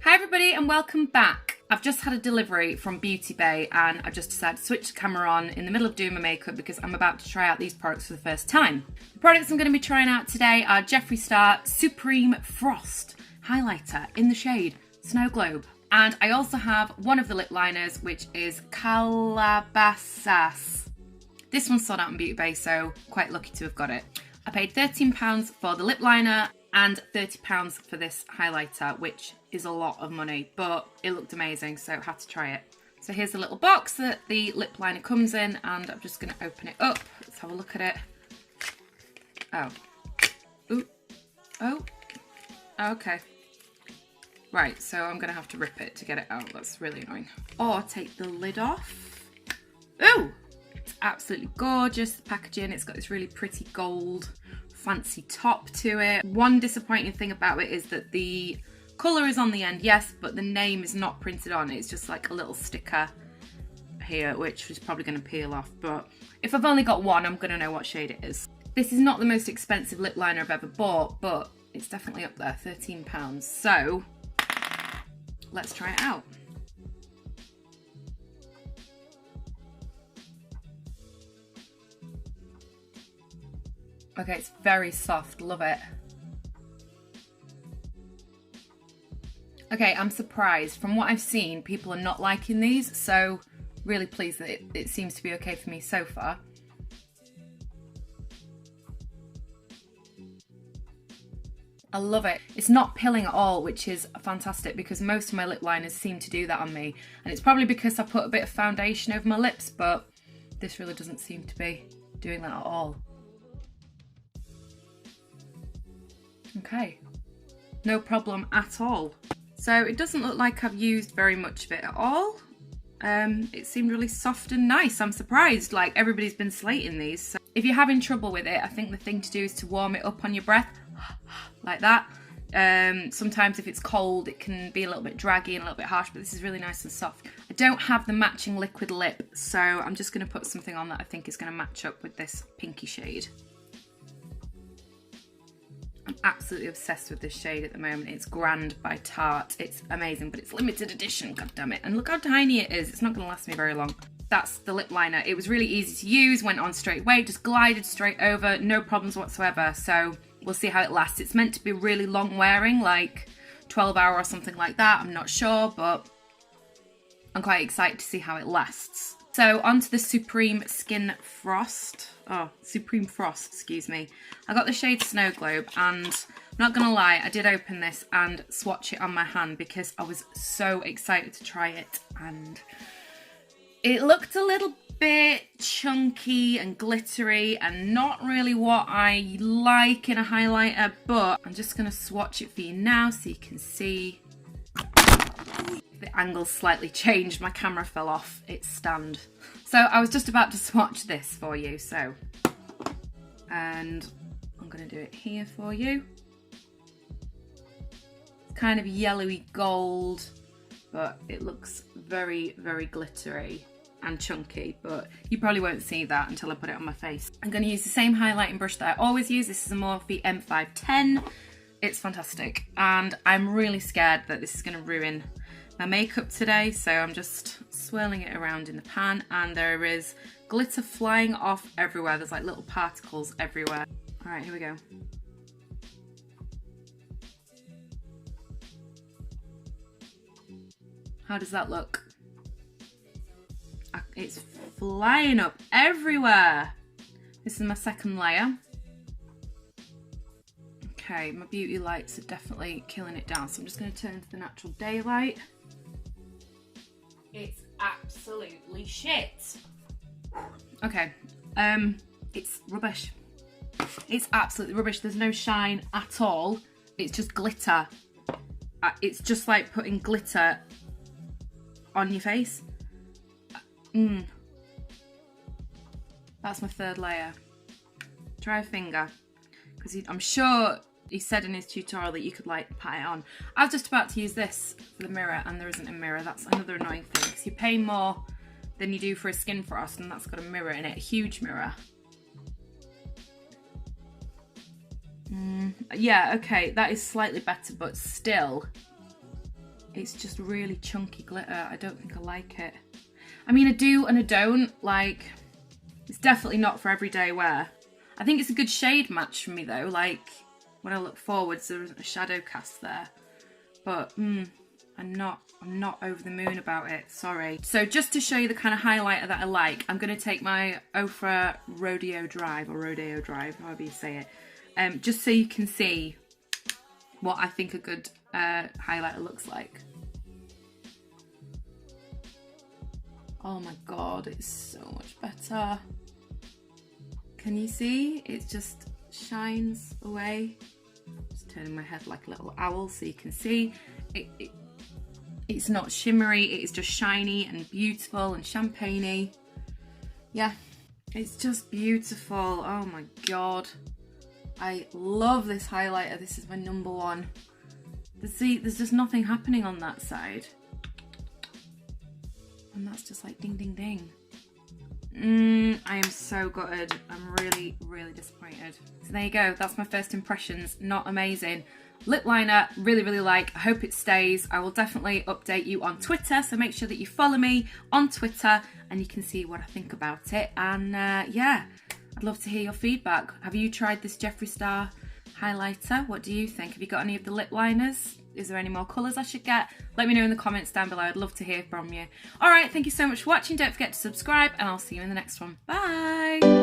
Hi everybody and welcome back. I've just had a delivery from Beauty Bay and I've just decided to switch the camera on in the middle of doing my makeup because I'm about to try out these products for the first time. The products I'm going to be trying out today are Jeffree Star Supreme Frost Highlighter in the shade Snow Globe. And I also have one of the lip liners, which is Calabasas. This one's sold out on Beauty Bay, so quite lucky to have got it. I paid £13 for the lip liner and £30 for this highlighter, which is a lot of money, but it looked amazing, so I had to try it. So here's the little box that the lip liner comes in, and I'm just going to open it up. Let's have a look at it. Oh. Ooh. Oh. Okay. Right, so I'm going to have to rip it to get it out. That's really annoying. Or take the lid off. Ooh! It's absolutely gorgeous, the packaging. It's got this really pretty gold fancy top to it. One disappointing thing about it is that the colour is on the end, yes, but the name is not printed on. It's just like a little sticker here, which is probably going to peel off. But if I've only got one, I'm going to know what shade it is. This is not the most expensive lip liner I've ever bought, but it's definitely up there, £13. So let's try it out. Okay, it's very soft, love it. Okay, I'm surprised. From what I've seen, people are not liking these, so really pleased that it seems to be okay for me so far. I love it. It's not pilling at all, which is fantastic because most of my lip liners seem to do that on me. And it's probably because I put a bit of foundation over my lips, but this really doesn't seem to be doing that at all. Okay, no problem at all. So it doesn't look like I've used very much of it at all. It seemed really soft and nice. I'm surprised, like everybody's been slating these. So if you're having trouble with it, I think the thing to do is to warm it up on your breath, like that. Sometimes if it's cold, it can be a little bit draggy and a little bit harsh, but this is really nice and soft. I don't have the matching liquid lip, so I'm just gonna put something on that I think is gonna match up with this pinky shade. I'm absolutely obsessed with this shade at the moment. It's Grand by Tarte. It's amazing, but it's limited edition, god damn it. And look how tiny it is. It's not gonna last me very long. That's the lip liner. It was really easy to use, went on straight away, just glided straight over, no problems whatsoever. So we'll see how it lasts. It's meant to be really long wearing, like 12-hour or something like that. I'm not sure, but I'm quite excited to see how it lasts. So onto the Supreme Frost, excuse me. I got the shade Snow Globe and I'm not gonna lie, I did open this and swatch it on my hand because I was so excited to try it and it looked a little bit chunky and glittery and not really what I like in a highlighter, but I'm just gonna swatch it for you now so you can see. The angle's slightly changed, my camera fell off its stand. So I was just about to swatch this for you, and I'm gonna do it here for you. It's kind of yellowy gold, but it looks very, very glittery and chunky, but you probably won't see that until I put it on my face. I'm gonna use the same highlighting brush that I always use. This is a Morphe M510. It's fantastic, and I'm really scared that this is gonna ruin my makeup today, so I'm just swirling it around in the pan, and there is glitter flying off everywhere. There's like little particles everywhere. All right, here we go. How does that look? It's flying up everywhere. This is my second layer. Okay, my beauty lights are definitely killing it down, so I'm just going to turn to the natural daylight. It's absolutely shit. Okay, it's rubbish. It's absolutely rubbish. There's no shine at all. It's just glitter. It's just like putting glitter on your face. That's my third layer. Try a finger, because I'm sure he said in his tutorial that you could like pat it on. I was just about to use this for the mirror and there isn't a mirror. That's another annoying thing, because you pay more than you do for a skin frost and that's got a mirror in it, a huge mirror. Yeah, okay, that is slightly better, but still, It's just really chunky glitter. I don't think I like it. I mean, I do and I don't. Like, it's definitely not for everyday wear. I think it's a good shade match for me though. Like, when I look forwards, there isn't a shadow cast there. But, I'm not over the moon about it, sorry. So just to show you the kind of highlighter that I like, I'm going to take my Ofra Rodeo Drive, however you say it, just so you can see what I think a good highlighter looks like. Oh my god, it's so much better. Can you see? It just shines away. Just turning my head like a little owl so you can see. It's not shimmery, it's just shiny and beautiful and champagne-y. Yeah, it's just beautiful. Oh my god. I love this highlighter. This is my number one. See, there's just nothing happening on that side. And that's just like ding, ding, ding. I am so gutted. I'm really, really disappointed. So there you go. That's my first impressions. Not amazing. Lip liner, really, really like. I hope it stays. I will definitely update you on Twitter, so make sure that you follow me on Twitter and you can see what I think about it. And yeah, I'd love to hear your feedback. Have you tried this Jeffree Star highlighter? What do you think? Have you got any of the lip liners? Is there any more colours I should get? Let me know in the comments down below. I'd love to hear from you. All right, thank you so much for watching. Don't forget to subscribe and I'll see you in the next one. Bye.